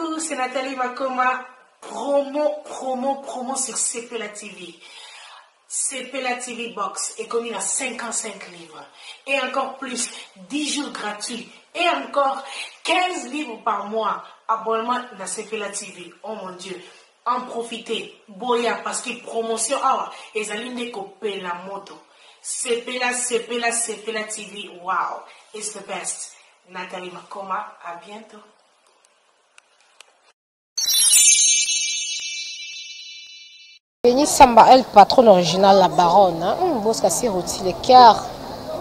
coucou, c'est Nathalie Makoma. Promo sur CPLA TV. CPLA TV Box est connu à 55 livres. Et encore plus, 10 jours gratuits. Et encore 15 livres par mois. Abonnement dans CPLA TV. Oh mon Dieu. En profitez. Boya, parce que promotion, et ça l'une copier la moto. CPLA TV. Wow. It's the best. Nathalie Makoma, à bientôt. Béni Samba, elle, patronne originale, la baronne, Boscassi rôti le cœur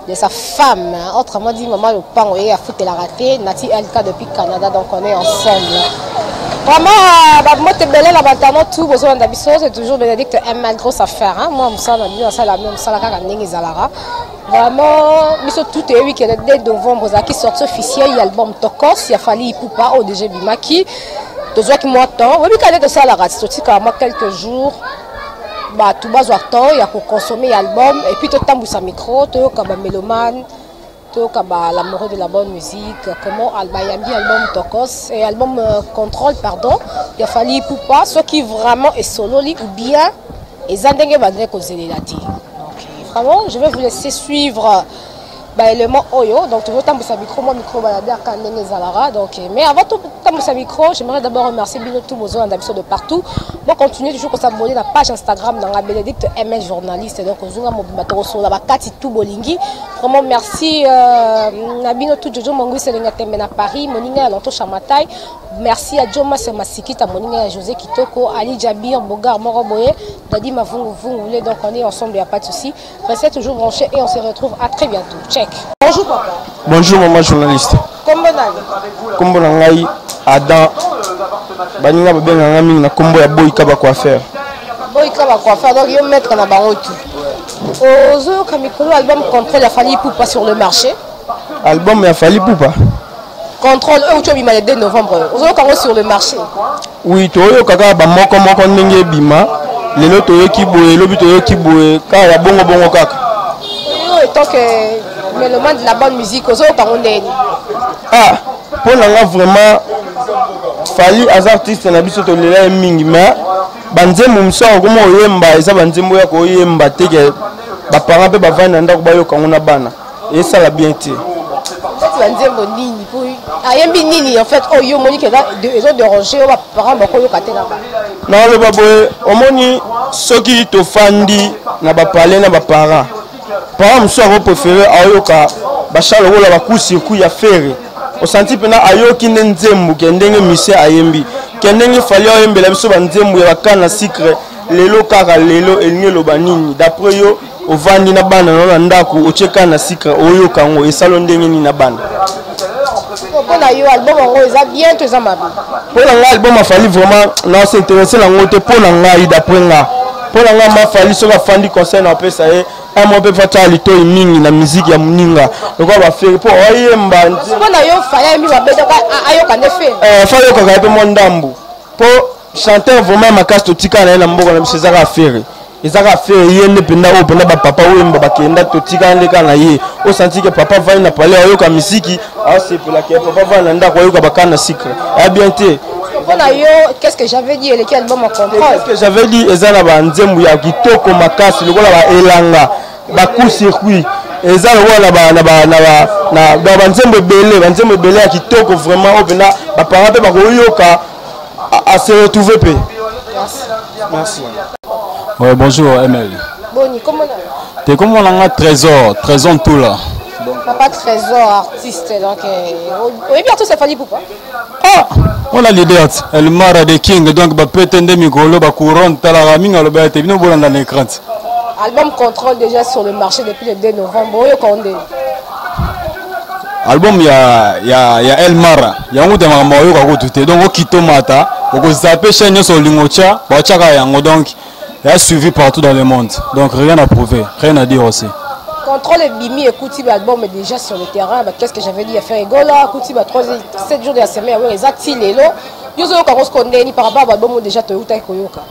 de sa femme. Autrement dit, maman, le pan, a foutu la ratée. Nati, elle, depuis Canada, donc on est ensemble. Vraiment, moi, tu es belle, la bataille, tout, besoin d'habitude, c'est toujours Bénédicte M, grosse affaire. Moi, je suis la même, vraiment, mais surtout, tout est oui, dès novembre, qui sort officiel, l'album Tokos, il a fallu Poupa, au DG Bimaki. Tu vois qui m'entend, oui, quand ça, la ratée, c'est quelques jours. Bah tout bas temps il y a pour consommer l'album et puis tout temps sa micro tout comme mélomane tout comme l'amoureux de la bonne musique comment albayambi album Tokos et album Contrôle pardon il a fallu pour pas ceux qui vraiment est solo ou bien et zandenge bandé causer les lati donc vraiment je vais vous laisser suivre l'élément Oyo, donc tu veux t'emboucher sa micro, mon micro balader quand n'est Zalara. Donc, mais avant tout t'emboucher sa micro, j'aimerais d'abord remercier Bino tout besoin d'habitude de partout. Moi, continue toujours pour s'abonner à la page Instagram dans la Bénédicte MS journaliste. Donc, on a mon bateau sur la Kati tout bolingi. Vraiment merci Bino tout Jojo Mangui Selengatemena Paris, Moninga Alanto Chamatai. Merci à Joma Semasikita, Moninga José Kitoko, Ali Jabir, Bogar Moroboye, Dadi Mavungu Vungule. Donc, on est ensemble, il n'y a pas de souci. Restez toujours branchés et on se retrouve à très bientôt. Check. Bonjour papa. Bonjour maman journaliste. Kombo na ngai Adam. Baninga ba benga nga mingi na kombo ya Boyka ba coiffeur. Boyka ba coiffeur donc yo mettre na bango tout. Ozo kamikolo album Contrôle a fallu Poupa sur le marché. Album a fallu Poupa. Contrôle eux tu bima le 2 novembre. Ozo kango sur le marché. Oui, to yo kaka ba moko ndenge bima. Lelo to yo ki boye, lobi to yo ki boye, ka ya bongo kaka. Yo tant que mais le monde de la bonne musique aux autres pour l'anga vraiment fali as artistes na biso to lela mingi mais banzembo mso komo oyemba eza banzembo ya ko yemba teke ba parents pe ba vana ndako ba yo kangona bana et ça la bien té banzembo nini pour ayembi nini en fait oyo moni que ils ont dérangé ba parents ba ko yo katela non le babo omoni soki to fandi na ba parler na ba parents par exemple vous préférez ayoka bachalo wala ba circuit ya ferre au senti pena ayoki nzembu kendenge mise ayembi kendenge fali ayembe la biso banzembu ya kana secret lelo kaka lelo elinge lo banini d'après yo ovandi na bana na ndako ocheka na secret oyo kango esalo ndenge ni na bana pona yo album ngo eza bien to eza mabe pona nga album a fali vraiment na s'intéresser na ngote pona nga d'après nga pona nga ma fali so ba fandi concert na pesa e moi peut faire lito mingi na musique ya muninga donc on va faire pour oyemba pona yo faya mi ba bedoka ayoka ne fait faya ko ka pe mondambu pour chanter vraiment ma casse totika na mboko na biso za faire ezaka faire yende penda o penda ba papa oyemba bakenda totika ndeka na ye o senti que papa va na parler ayoka musique c'est pour la que papa va na ndako ayoka bakana secret a bien té qu'est-ce que j'avais dit et quel album en contrôle qu'est-ce que j'avais dit ezana ba nzembu ya kitoko makasi lokola ba elanga ba coup circuit ezana wala na ba nzembu belé ya kitoko vraiment opena ba parents pe ba koyoka à se retrouver pe. Merci. Ouais, bonjour ML. Boni, comment t'es comme on a trésor tout là. Papa trésor artiste donc oui bientôt ça fallait Poupa. On a l'idée elle mara de king donc ba petende mikolo ba couronne tala minga lo ba te bino bolanda na écran. Album Contrôle déjà sur le marché depuis le 2 novembre oyo konde. Album ya El Mara ya ngote mama oyo ka kotuté donc okito mata oko zapper chaîne sur lingocha ba chaka yango donc il a suivi partout dans le monde donc rien à prouver rien à dire aussi. Contrôle et Bimi écoute l'album déjà sur le terrain qu'est-ce que j'avais dit à faire Egola écoute 7 jours de la semaine ouais exact lelo yo zo ka konde ni par rapport à l'album déjà to uta koyoka.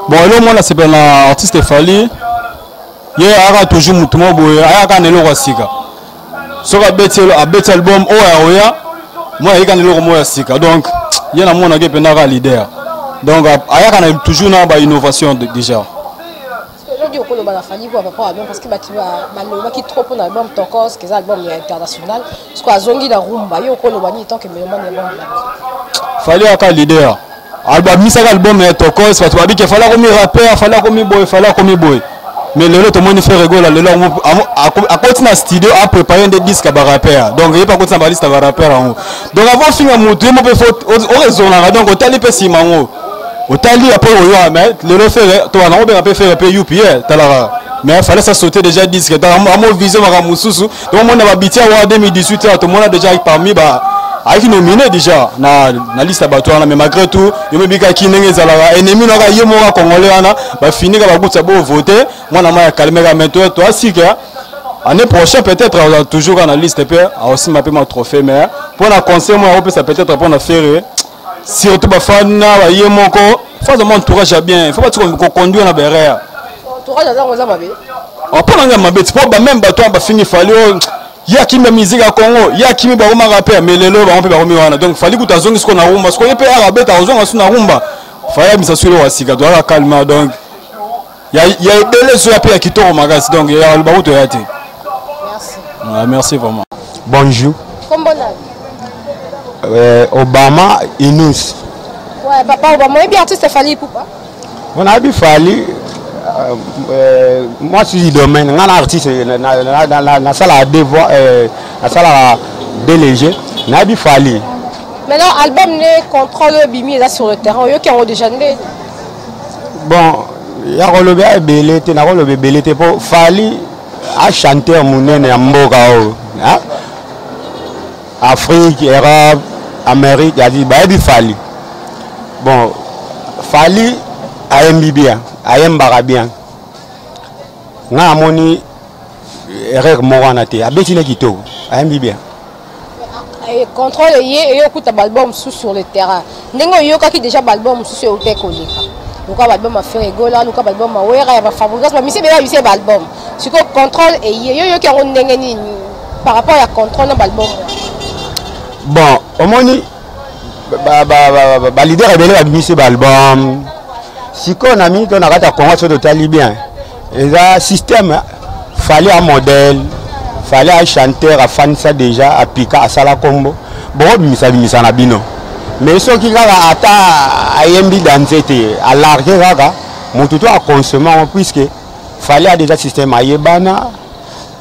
Bon là moi c'est ben artiste Fali il a toujours mutumo boye aya ka nelo kwasika so ka beti album oya moi il y a le romo ya sika donc il y a mon agé pendant leader donc il y a toujours une innovation déjà. Parce que qui trop pour l'album Tokos, qui est un album international, parce que Zongi la rumba, il y a un tant que fallait un leader. Album Misa album Tokos, parce qu'il fallait comme rappeur, fallait comme boy, fallait comme boy. Mais le tout le monde fait rigoler, le long à côté de studio a préparé des disques à rappeur. Donc il n'y a pas côté de liste à rappeur en haut. Donc avant de finir mon tour, on peut faire au raison donc au tali pesi mango. Au tali après au mais le faire toi on peut faire payer UPI talara. Mais il fallait ça sauter déjà disque dans mon vision ma mususu. Donc on a habité en 2018 tout le monde a déjà parmi avec nominé déjà na liste abattoir mais malgré tout il me bika kinenge zalaka ennemi na ka yemo ka congolais ana ba fini ka ba butsa bo voter moi na ma calmer ka maintenant toi si que année prochaine peut-être on a toujours dans la liste peut aussi m'a ma trophée mais pour la concert moi on peut ça peut-être pour la faire surtout ba fan na ba yemo ko faut de mon entourage bien il faut pas qu'on conduire na derrière entourage za ngoza mabe on pas nga mabe pour ba même bateau ba fini fallait il y a qui me musique à Congo, il y a qui me baroma rappeur, mais les lots on peut baromi wana. Donc fallait que tu azongi ce qu'on a rumba, ce qu'on peut araber ta azongi sur na rumba. Fallait me s'assurer wa sika doit la calmer donc. Il y a des sur la paix qui tourne au magasin donc il y a le baroto yati. Merci. Merci vraiment. Bonjour. Comment Obama Inus. Ouais, papa Obama, et bien artiste Fally Ipupa. On a vu Fally. Moi je suis du domaine, un artiste na salle à devoir na salle à délégué, na bi Fally. Maintenant album ne contrôle bimi là sur le terrain, yo qui ont déjà né. Bon, ya relevé belé, te na relevé belé te pour Fally a chanter munene ya mboka o. Afrique, Europe, Amérique, a dit ba bi Fally. Bon, Fally a bien. Ayem barabien nga amoni erreur morana te abetine kito ayem bien et contrôle yé et écoute album sur le terrain ndengo yo kaki déjà album sur le koleka luka album a fait gola luka album a wera ya Fabrice mais c'est bien c'est album ce que contrôle et yo qui on ndenge ni par rapport à contrôle na album bon omoni ba leader ebele ba bimisi album. Si on a mis dans la Congo sur le talibien, et là système fallait un modèle, fallait un chanteur à fan ça déjà à Pika à Sala Combo. Bon, ça n'a bino. Mais ceux qui ont atta à yembi danser à larguer raga, mon tout à consommer puisque fallait déjà système à yebana,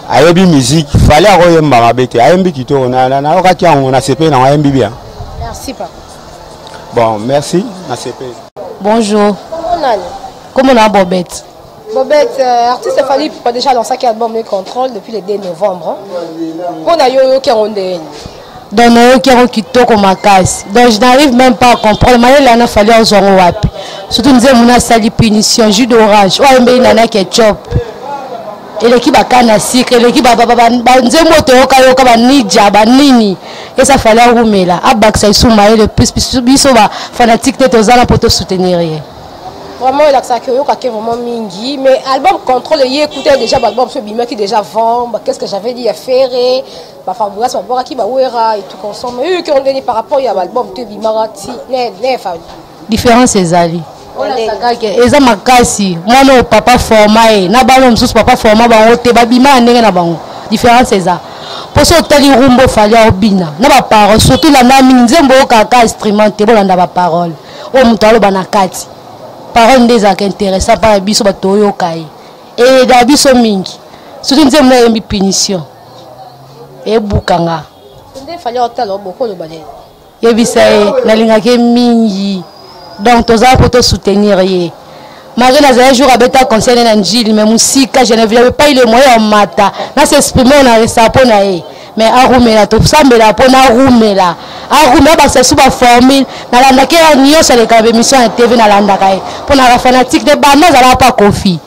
à yebi musique, fallait à royemba mabete, à yembi qui tourne, on a CP dans yembi bien. Merci papa. Bon, merci, na CP. Bonjour. Comment on a Bobette? Bobette, artiste Fally Ipupa déjà lancé un album de contrôle depuis le 2 novembre. On a eu qui ont des donc on qui ont quitté comme ma casse. Donc je n'arrive même pas à comprendre. Mais là on a fallu en zone wap. Surtout nous avons une salle de punition, jus d'orange, ou un nana ketchup. Et l'équipe a canne à sucre, l'équipe a banze moto yoka ba nija ba nini. Et ça fallait roumer là. À bac ça sous maille le plus biso ba fanatique de tozala pour te soutenir. Vraiment il a ça que vraiment mingi mais album contrôle y écouter déjà album ce bima qui déjà vend qu'est-ce que j'avais dit à faire ba Fabrice ba bora qui ba wera et tout ensemble mais eux qui ont donné par rapport à l'album te bima ti ne fa différence ezali eza makasi mwana papa forma e na balo msusu papa forma bango te babima ndenge na bango différence eza poso tali rumbo fallait obina na ba parole surtout la nami nzembo kaka instrumenté bolanda ba parole o mutalo bana kati parole des ak intéressant par biso bato yo kai et da biso mingi surtout nzembo na yembi punition e bukanga ndé fallait otalo boko lo balé yebisa na lingake mingi. Donc, tous pour te soutenir. Marie Nazaré jour à Beta concerne Angile, mais musique, je n'avais pas eu le moyen en matin. Là, s'exprimer, on a resté à Ponaé. Mais à Roumela, tout ça, mais là, pour Roumela. À Roumela, c'est sous la formule. Dans la Ndake, on y a sur les émissions à TV dans la Ndakaï. Pour la fanatique de Bana, ça n'a pas confié.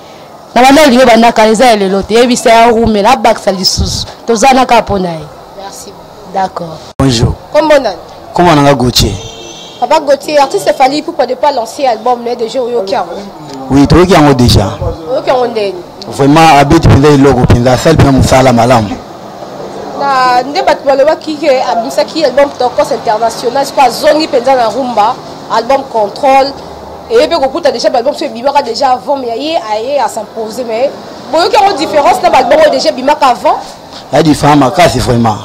Dans la Ndakaï, il y a des Ndakaï et l'autre. Et puis, c'est à Roumela, ça lui sous. Tout ça, n'a qu'à Ponaé. Merci. D'accord. Bonjour. Comment on a Gauthier? Papa Gauthier, artiste Fally Ipupa de pas lancer album de jeu Yokiamo. Oui, tout qui en déjà. Yokiamo ndeni. Vraiment habite pendant le logo pendant celle pour musala malam. na nde bato balobaki ke abimisaki album Tokos international siko azongi mpenza na rumba album Contrôle et mpe kokuta déjà balbum so ebimaka déjà avant mais aye à s'imposer mais boyoki yango différence na balbum oyo déjà ebimaka avant ya différent makasi vraiment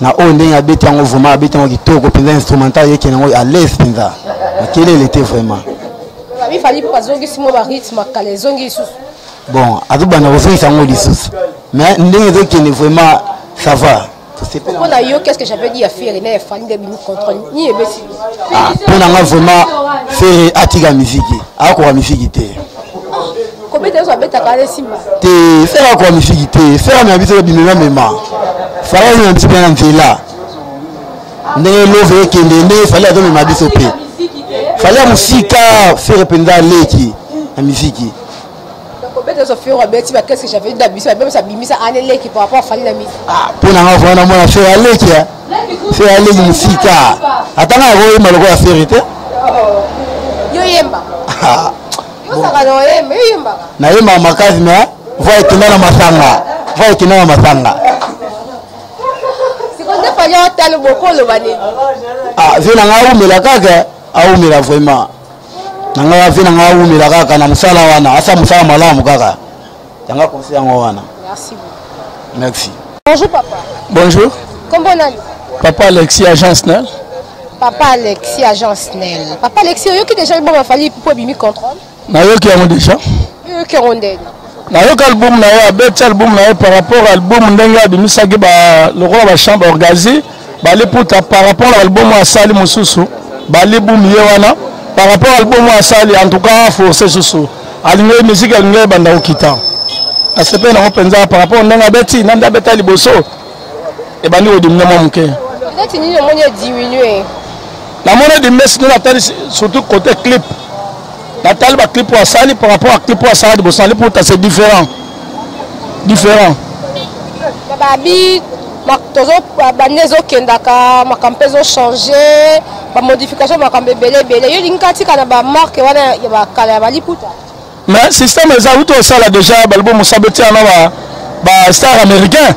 na oyo ndenge abeti yango vraiment abeti yango kitoko mpenza instrumental yeke nango à l'aise mpenza makele ele te vraiment babifali mpo bazongisi mo barythme kala ezongi lisusu bon azobanda kozongisa yango lisusu mais ndenge ezokende vraiment ça va. Pour yo, qu'est-ce que j'avais dit à faire? Il y a fallu des minutes contrôle. Ni ebesi. Pour nga vraiment faire atiga musique. Akora musique te. Combien de temps beta kale simba? Te faire akora musique te. Faire na biso bimema mema. Fala na petit peu na nzela. Ne love kende ne fallait adonner ma biso pe. Fallait musique faire penza leki na musique. Qu'est-ce que j'avais dit d'habitude? Même ça bimisa année qui par rapport à Fali la mise. Pour n'avoir vraiment moi faire aller qui faire aller musique. Attends à voir malgré la vérité. Yo yemba. Yo ça va yemba yemba. Na yemba makazi mais voit que na masanga. Voit que na masanga. C'est qu'on a fallu entendre beaucoup le bani. Je n'ai pas eu la kaka, a eu la vraiment. Nanga vina nga umira kaka na musala wana asa musala malamu kaka tanga konsi yango wana. Merci beaucoup. Merci. Bonjour papa. Bonjour. Comment on a? Papa Alexis Agence Nel. Papa Alexis Agence Nel. Papa Alexis yo qui déjà bon fallait pour bimi contrôle. Na yo qui a déjà. Yo qui rondel. Na yo album na yo abet album na yo par rapport à album ndenga bimisa ke ba le roi ba chambre organisé ba le puta par rapport à album à Sali Mususu ba le boom ye wana. Par rapport à l'album à Sali, en tout cas, forcé sous aligné musique aligné banda okita. À ce point, on pense par rapport à Nangabeti, Nandabeta Liboso, et bandi au diminuer mon cœur. Peut-être que nous avons diminué. La monnaie de Messi, nous l'attendons surtout côté clip. La taille va clip pour Sali par rapport à clip pour Sali, c'est différent. Différent. Babi, banezo kendaka makampezo changer ba modification makambe belé belé yo linkati kana ba marque wana ya ba kala ya baliputa mais système ça auto ça là déjà balbo musabeti ana ba star américain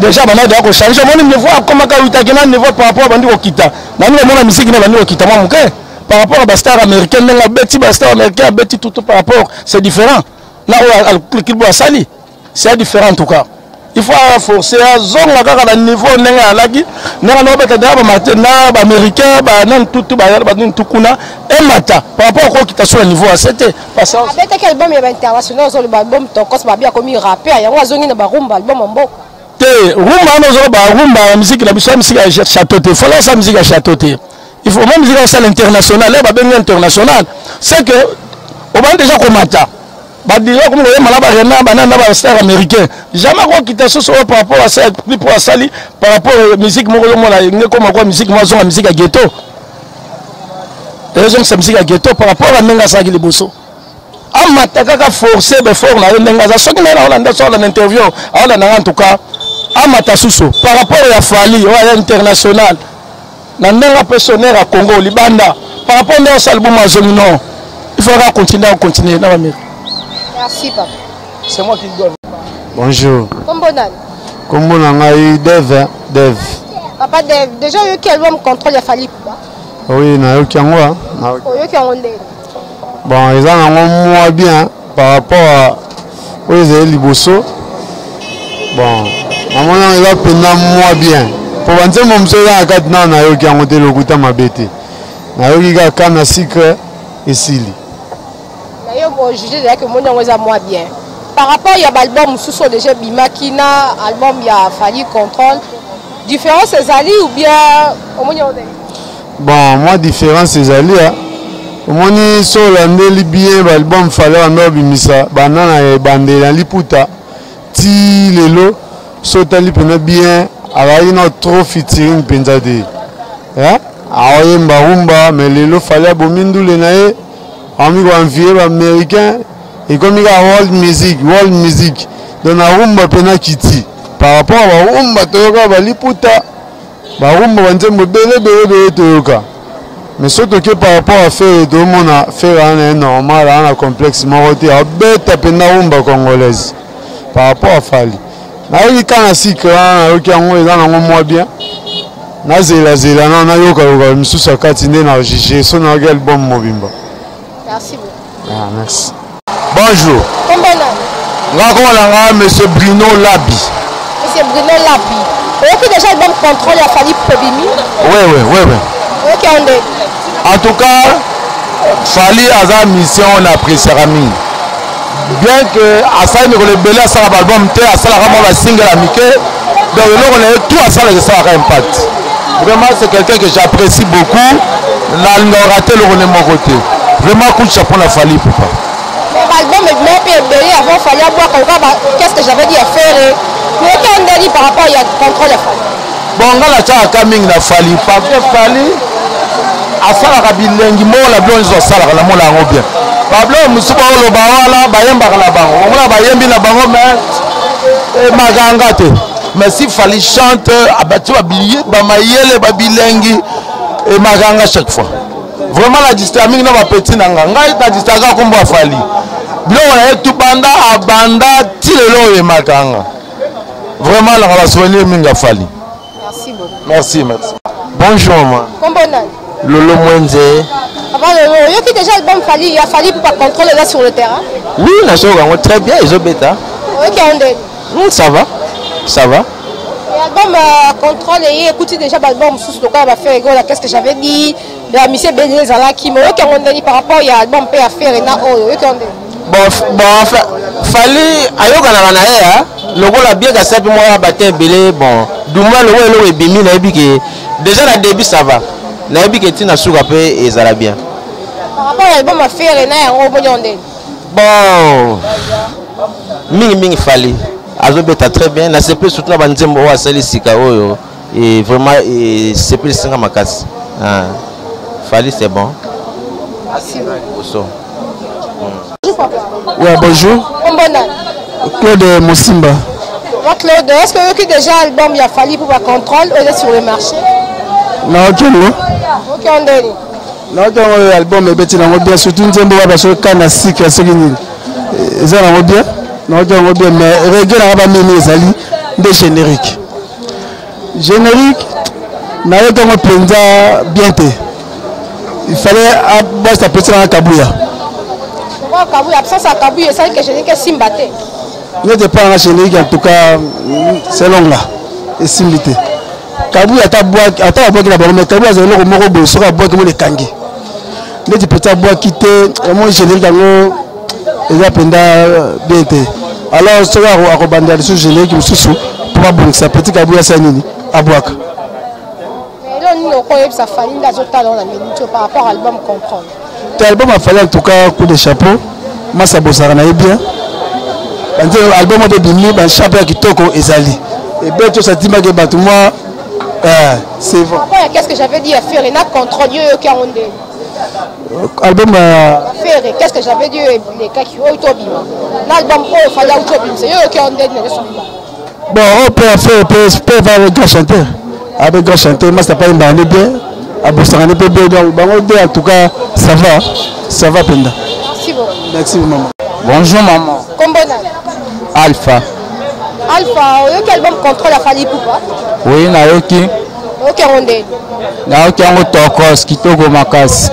déjà bana da ko changer mon niveau comme ka utakena niveau par rapport bandi ko kita na ni mona musique na bandi ko kita moi muke par rapport à ba star américain na beti ba star américain beti tout par rapport c'est différent là au clip à Sali c'est différent en tout cas. Il faut forcer à zone la kaka niveau nenga alaki nenga no beta da ba matena ba américain ba nan tout ba tout kuna et mata par rapport à qui ta sur le niveau c'était parce que beta quel album ya international sur album Tokos ba bien comme rappeur ya wazongi na ba rumba album mboka te rumba no zo ba rumba musique na biso musique à château te faut la musique à château te il faut même musique à salle internationale là ba ben international c'est que on va déjà commenter. Badira comme le malaba rena banana ba star américain jamais quoi quitter ce par rapport à ça plus pour Sali par rapport à musique mo la comme quoi musique moi la musique à ghetto raison c'est musique à ghetto par rapport à menga ça qui le bosso amata kaka forcer be fort na menga ça ce que na Hollande sur l'interview en tout cas amata suso par rapport à Fali à international na menga personnaire à Congo Libanda par rapport à album azoni non il faudra continuer na Amérique. Merci papa. C'est moi qui donne. Bonjour. Comment on a eu Dev. Papa Dev, déjà eu quel album contrôle a fallu? Oui, na yo kiango. Yo kiango ndé. Bon, ils ont moins bien par rapport à aux Liboso. Bon, maman il va prendre moins bien. Pour penser mon monsieur là quatre ans na yo kiango te le kuta mabete. Na yo ki ka kana secret et sili. Pour juger que mon nom est moins bien. Par rapport à l'album sous déjà Bimakina, album il a fallu contrôle. Différence c'est Ali ou bien bon, moi différence c'est Ali. Moi ni sur l'année bien l'album fallait en obimisa. Banana et bandela liputa. Ti lelo sotali pena bien. Alors il a trop featuring pensade. Hein? Ah oui mbarumba mais lelo fallait bomindu lenae. Amigo envié américain et comme il y a world music donc la rumba pena kiti par rapport à la rumba toyoka baliputa ba rumba banzembo bele toyoka mais surtout que par rapport à faire tout le monde a fait un normal un complexe moroté a bête pena rumba congolaise par rapport à Fali nayoki kana sika nayoki yango eza nango mwa bien nazelazela nayoka misusu akati nde na juge so nayoki album mobimba. Merci beaucoup. Ah, merci. Bonjour. Combien nga monsieur Bruno Labi. Monsieur Bruno Labi. Oyoki déjà album contrôle ya Fally Pobimi? Oui. Oyoki onde? En tout cas, Fally aza mission na appréciera mingi. Bien que asali mikolo ebele asala balbum te asalaka mwa basingle ya mike, donc eloko na ye tout asalaka esalaka impact. Vraiment c'est quelqu'un que j'apprécie beaucoup. Nalingaka raté eloko ne moko te. Vraiment coup de chapeau na Fally Ipupa. L'album est bien ébélé avant Fally à boire qu'est-ce que j'avais dit à faire. Mais quand on a dit par rapport à contrôle à Fally. Bon, on a déjà coming na Fally parce que Fally asalaka bilengi mo la blonde zo asalaka na mona ngo bien. Bablo musuba lo bawala bayemba na bango. On a bayembi na bango mais maganga te. Mais si Fally chante abati ba billet ba mayele ba bilengi et maganga chaque fois. Vraiment la distance na ba petit nanga ngai ta distance ka kombo Fally. Bilo on a tout banda abanda tilelo e maganga. Vraiment la va soigner minga Fally. Merci beaucoup. Merci. Bonjour maman. Comment Lolo Mwenze. Avant Lolo, yo qui déjà album Fally, il a fallu pour contrôler là sur le terrain. Oui, na show très bien, ils ont bêta. OK, on ça va. L'album contrôle et écoutez déjà l'album sous le cas va faire rigolo, qu'est-ce que j'avais dit, la mission Béné Zalaki, mais OK, on dit par rapport à l'album peut faire et na OK, on bon enfin Fally ayoka na bana ya lokola bien ka sapi moi batin belé bon dumba lo ebimi na ebiki déjà na début ça va na ebiki tina suka pe ezala bien par rapport à l'album à faire et na yango bonyonde bon mingi Fally azobeta très bien na CP surtout na banzembo wa sali sika oyo et vraiment c'est plus singa makasi Fally c'est bon. Merci beaucoup. Ouais, bonjour. Claude Mosimba. Claude, est-ce que vous avez déjà album il a fallu pour la contrôle ou sur le marché? Non, ok, non. Ok, on dit. Non, ok, album est bien, surtout une zéro parce que quand on a six, c'est bien. Non, ok, bien, mais reggae n'a pas mis les alliés des génériques. Générique, n'a pas plein bien. Il fallait abattre la petite dans la Kabouya. Kabouya, absence à Kabouya, c'est que je n'ai que Simbaté. Il n'y a pas un générique, en tout cas, c'est long là. Et Simbité. Kabouya, tu as boire la bonne, mais Kabouya, c'est le mot de sera boire comme les kangi. Les petits bois quitter, et moi, générique, il y a penda bien été. Alors, ce sera à rebander le générique, pour pas boire, ça petit Kabouya, c'est nini, à boire. Ça Fally par rapport à l'album Contrôle. L'album a fallu en tout cas coup de chapeau. Moi ça bosse bien. L'album de Bimi, un chapeau qui toque Ezali. Et bien tout ça dit que moi c'est vrai. Qu'est-ce que j'avais dit à faire? Il y a Contrôle qui a rendu. Album faire qu'est-ce que j'avais dit les cas qui ont été bima. L'album il fallait autobim. C'est eux qui ont rendu. Bon on peut faire avec grand chanteur. Avec grand chanteur, moi ça pas une bonne bien. À Bossarane peut bien donc en tout cas ça va Penda. Merci beaucoup. Merci maman. Bonjour maman. Comment Alpha. Quel album contrôle a Fally Ipupa? Oui, nayoki. OK Rondé. Nayoki yango tokos kitoko makasi.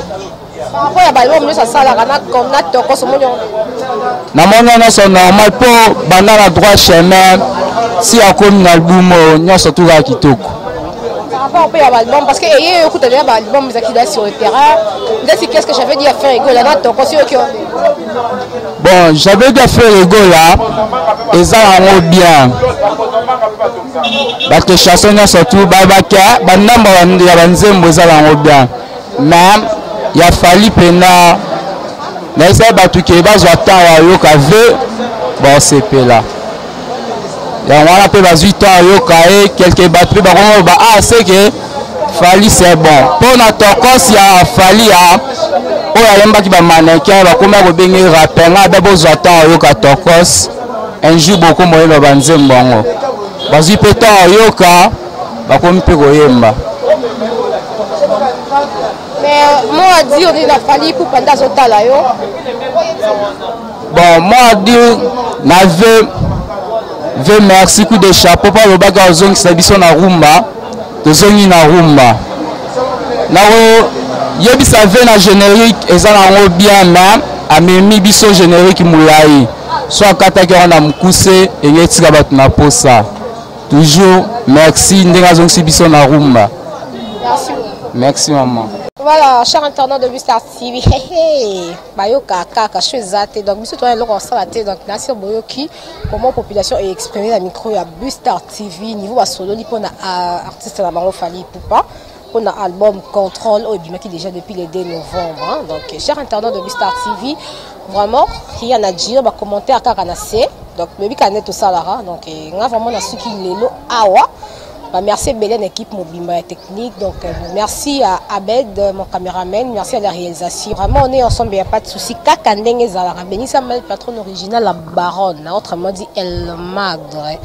Par rapport à l'album ça sala kana comme na tokos mo nyonde. Na mona c'est normal pour banda na droit chemin si akomi na album nyonso tout ka kitoko. Par rapport à l'album parce que écoute déjà l'album qui est sur le terrain. C'est qu'est-ce que j'avais dit à faire rigolo là tokos OK. Bon, j'avais dit à faire rigolo là et ça en bien. Parce que chanson surtout babaka banamba ya banzembo za la bien. Mais il a fallu pena na ça batu ke bazwa temps wa yoka ve bon c'est là. Ya wana pe bazwi temps yoka et quelques batteries ba c'est que Fally c'est bon. Pour na tokos ya Fally a o ya lemba ki ba mannequin ba koma ko bengi rappel na ba bozwa temps yoka tokos. Un jour beaucoup moyen ba banzembo ngo. Bazwi pe temps yoka ba komi pe koyemba. Mais moi dit on est na Fally pour pendant ce temps là yo. Bon moi dit n'avait ve merci coup de chapeau pa lobaka ozongisa biso na rumba tozongi na rumba nako yebisa ve na générique eza nango bien mais amemi biso générique molai so akataki yango na mokuse enge etika bato na posa toujours merci ndenge azongisi biso na rumba. Merci maman. Voilà, cher internaute de Bustar TV, bayoka kaka chezate donc biso to eloko salate donc nasi boyoki comment population est exprimée la micro ya Bustar TV niveau ba solo li pona artiste na bango Fally Ipupa on a album Contrôle au bimaki déjà depuis le 2 novembre hein. Donc cher internaute de Bustar TV vraiment rien à dire ba commentaire kaka na c'est donc le bikanet tout ça là donc nga vraiment na suki lelo awa. Merci Belen équipe Mobimba technique donc merci à Abed mon caméraman, merci à la réalisation. Vraiment on est ensemble, il n'y a pas de souci. Kakandenge Zalara Benissa Mal patron original la baronne, autrement dit El Magre.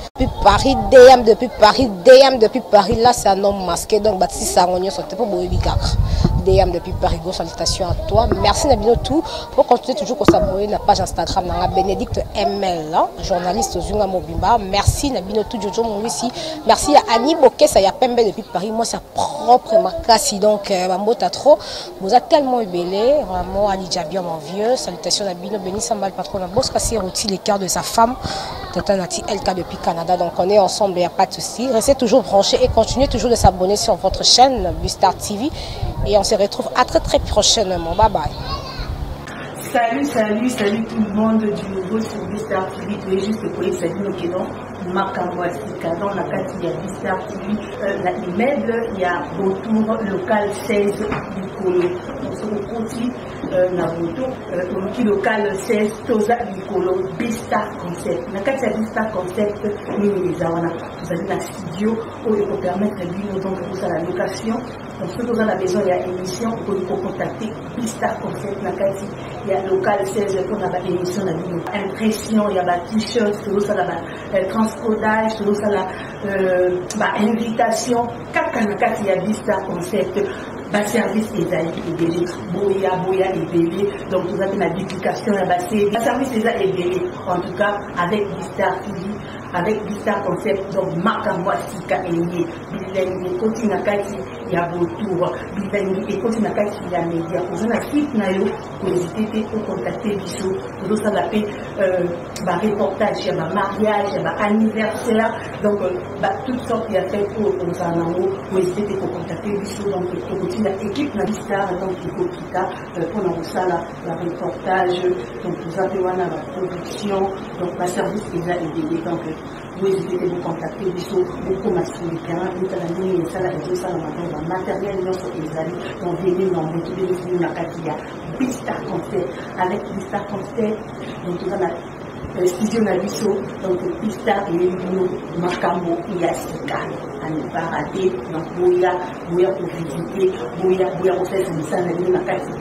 Depuis Paris là c'est un homme masqué donc Baptiste Sangonio sortait pour Boébikar. DM depuis Paris, go salutations à toi. Merci Nabino tout pour continuer toujours qu'on s'abonne à la page Instagram dans la Bénédicte ML, journaliste aux Zunga Mobimba. Merci Nabino tout Jojo Mouissi. Merci à Annie Boké, ça y a Pembe depuis Paris. Moi, c'est propre Makassi. Donc, Bambota trop. Vous êtes tellement ébélé. Vraiment, Ali Djabia, mon vieux. Salutations Nabino, Béni Sambal, patron de Boss Kassi, Routi, les cœurs de sa femme. Tata Nati LK depuis Canada. Donc, on est ensemble, il n'y a pas de souci. Restez toujours branchés et continuez toujours de s'abonner sur votre chaîne Bustar TV. Et on se retrouve à très prochainement. Bye bye. Salut tout le monde du nouveau sur Bustar TV. Tu es juste pour les saluts qui sont Makambo Asika. Dans la carte, il y a Bustar TV. La immeuble, il y a autour local 16 du Colo. On se retrouve Naruto. Au local 16 Toza du Colo. Bustar Concept. La carte, il y a Bustar Concept. Vous avez un studio où il faut permettre de lui donc pour la location. Donc, ceux qui ont la maison, il y a émission, vous pouvez contacter Bustar Concept. Il y a local 16 pour la émission, impression, il y a la t-shirt, transcodage, la invitation. Il y a Bustar Concept. Service des aïeux, Boya et bébé, donc vous avez la duplication, la service des aïeux, en tout cas avec Bustar TV, avec Bustar Concept, donc Makambo Asika et Lié, Bilengi, Kotinakati, il y a Botour, Bilengi et Kotinakati, il y a Média, vous avez la suite Nayo, vous hésitez pour contacter Bissot, vous avez la reportage, il y a mariage, il y a anniversaire, donc toutes sortes il y a fait pour vous hésitez pour contacter Bissot, donc l'équipe de Bustar, donc il faut quitter pour la reportage, donc vous avez la production, donc la service des aïeux, donc vous hésitez de vous contacter beaucoup masculin, vous allez nous ça la matériel notre Isali, donc venez dans le tout de la Katia, Bustar Concept, avec Bustar Concept, donc vous avez le studio Nabiso, donc Bustar et Makambo et Asika, à ne pas rater, donc Boya pour visiter, Boya pour faire son mission, la Katia.